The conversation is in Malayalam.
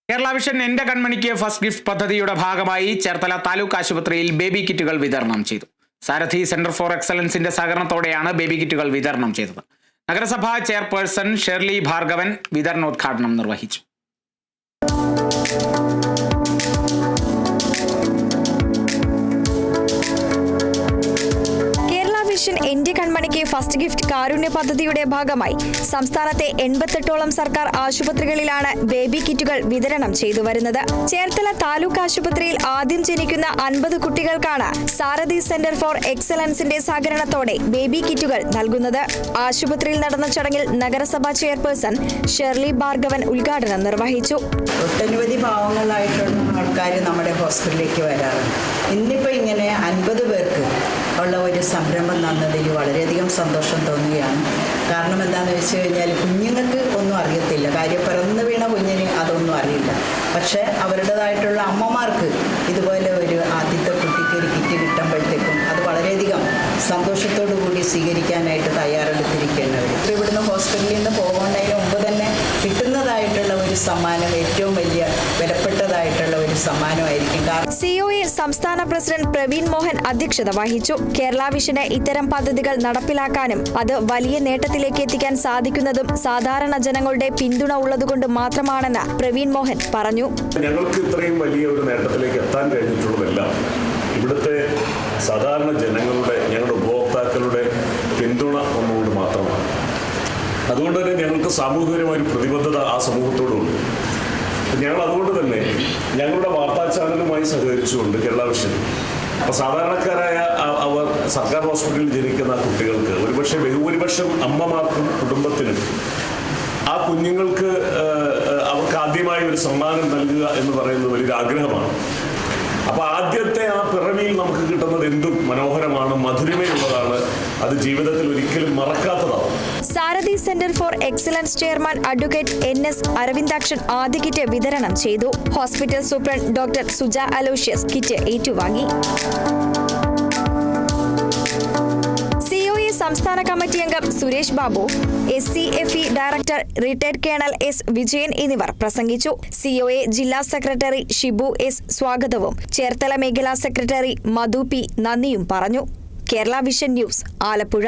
കേരള വിഷൻ എന്റെ കൺമണിക്ക് ഫസ്റ്റ് ഗിഫ്റ്റ് പദ്ധതിയുടെ ഭാഗമായി ചേർത്തല താലൂക്ക് ആശുപത്രിയിൽ ബേബി കിറ്റുകൾ വിതരണം ചെയ്തു. സാരഥി സെന്റർ ഫോർ എക്സലൻസിന്റെ സഹകരണത്തോടെയാണ് ബേബി കിറ്റുകൾ വിതരണം ചെയ്തത്. നഗരസഭാ ചെയർപേഴ്സൺ ഷെർലി ഭാർഗവൻ വിതരണോദ്ഘാടനം നിർവഹിച്ചു. എന്റെ കൺമണിക്ക് ഫസ്റ്റ് ഗിഫ്റ്റ് കാരുണ്യ പദ്ധതിയുടെ ഭാഗമായി സംസ്ഥാനത്തെ 88ഓളം സർക്കാർ ആശുപത്രികളിലാണ് ബേബി കിറ്റുകൾ വിതരണം ചെയ്തു വരുന്നത്. ചേർത്തല താലൂക്ക് ആശുപത്രിയിൽ ആദ്യം ജനിക്കുന്ന 50 കുട്ടികൾക്കാണ് സാരഥി സെന്റർ ഫോർ എക്സലൻസിന്റെ സഹകരണത്തോടെ ബേബി കിറ്റുകൾ നൽകുന്നത്. ആശുപത്രിയിൽ നടന്ന ചടങ്ങിൽ നഗരസഭാ ചെയർപേഴ്സൺ ഷെർലി ഭാർഗവൻ ഉദ്ഘാടനം നിർവഹിച്ചു. ഒട്ടനവധി പാവങ്ങളായിട്ടുള്ള ആൾക്കാർ നമ്മുടെ ഹോസ്പിറ്റലിലേക്ക് വരാറുണ്ട്. ഇന്നിപ്പോൾ ഇങ്ങനെ 50 പേർക്ക് ഉള്ള ഒരു സംരംഭം നടന്നതിൽ വളരെയധികം സന്തോഷം തോന്നുകയാണ്. കാരണം എന്താണെന്ന് വെച്ച് കഴിഞ്ഞാൽ കുഞ്ഞുങ്ങൾക്ക് ഒന്നും അറിയത്തില്ല, കാര്യം പിറന്നു വീണ കുഞ്ഞിന് അതൊന്നും അറിയില്ല. പക്ഷേ അവരുടേതായിട്ടുള്ള അമ്മമാർക്ക് ഇതുപോലെ ഒരു ആദ്യത്തെ കുട്ടിക്ക് ഒരു കിറ്റ് കിട്ടുമ്പോഴത്തേക്കും അത് വളരെയധികം സന്തോഷത്തോടു കൂടി സ്വീകരിക്കാനായിട്ട് തയ്യാറെടുത്തിരിക്കുന്നവർ. ഇപ്പോൾ ഇവിടുന്ന് ഹോസ്പിറ്റലിൽ നിന്ന് പോകേണ്ടതിന് മുമ്പ് തന്നെ കിട്ടുന്നതായിട്ടുള്ള ഒരു സമ്മാനം ഏറ്റവും വലിയ വിലപ്പെട്ടതായിട്ടുള്ള ഒരു സമ്മാനമായിരിക്കും. COA സംസ്ഥാന പ്രസിഡന്റ് പ്രവീൺ മോഹൻ അധ്യക്ഷത വഹിച്ചു. കേരള വിഷന് ഇത്തരം പദ്ധതികൾ നടപ്പിലാക്കാനും അത് വലിയ നേട്ടത്തിലേക്ക് എത്തിക്കാൻ സാധിക്കുന്നതും സാധാരണ ജനങ്ങളുടെ പിന്തുണ ഉള്ളതുകൊണ്ട് മാത്രമാണെന്ന് പ്രവീൺ മോഹൻ പറഞ്ഞു. ഞങ്ങൾക്ക് ഇത്രയും വലിയ ഒരു നേട്ടത്തിലേക്ക് എത്താൻ കഴിഞ്ഞിട്ടുള്ളതെല്ലാം ഇവിടുത്തെ സാധാരണ ജനങ്ങളുടെ, ഞങ്ങളുടെ ഉപഭോക്താക്കളുടെ പിന്തുണ ഒന്നുകൊണ്ട് മാത്രമാണ്. അതുകൊണ്ട് തന്നെ ഞങ്ങൾക്ക് സാമൂഹികമായ ഒരു പ്രതിബദ്ധത ആ സമൂഹത്തോടുണ്ട്. ഞങ്ങൾ അതുകൊണ്ട് തന്നെ ഞങ്ങളുടെ വാർത്താ ചാനലുമായി സഹകരിച്ചുകൊണ്ട് കേരള വിഷൻ അപ്പോൾ സാധാരണക്കാരായ അവർ സർക്കാർ ഹോസ്പിറ്റലിൽ ജനിക്കുന്ന കുട്ടികൾക്ക് ബഹുഭൂരിപക്ഷം അമ്മമാർക്കും കുടുംബത്തിനും ആ കുഞ്ഞുങ്ങൾക്ക് അവർക്ക് ആദ്യമായി ഒരു സമ്മാനം നൽകുക എന്ന് പറയുന്നത് വലിയൊരു ആഗ്രഹമാണ്. അപ്പോൾ ആദ്യത്തെ ആ പിറവിയിൽ നമുക്ക് കിട്ടുന്നത് എന്തും മനോഹരമാണ്, മധുരമയുള്ളതാണ്, അത് ജീവിതത്തിൽ ഒരിക്കലും മറക്കാത്തതാവും. Sarathi centre for excellence chairman advocate NS Aravindakshan ആദ്യ കിറ്റ് വിതരണം ചെയ്തു. Hospital superintendent doctor Suja Aloysius kit ഏറ്റുവാങ്ങി. സംസ്ഥാന കമ്മിറ്റി അംഗം Suresh Babu, SCFE director retired colonel S Vijayan എന്നിവർ പ്രസംഗിച്ചു. COA ജില്ലാ സെക്രട്ടറി ഷിബു S സ്വാഗതവും ചേർത്തല മേഖലാ സെക്രട്ടറി മധു P നന്ദിയും പറഞ്ഞു. Kerala vision news, Alappuzha.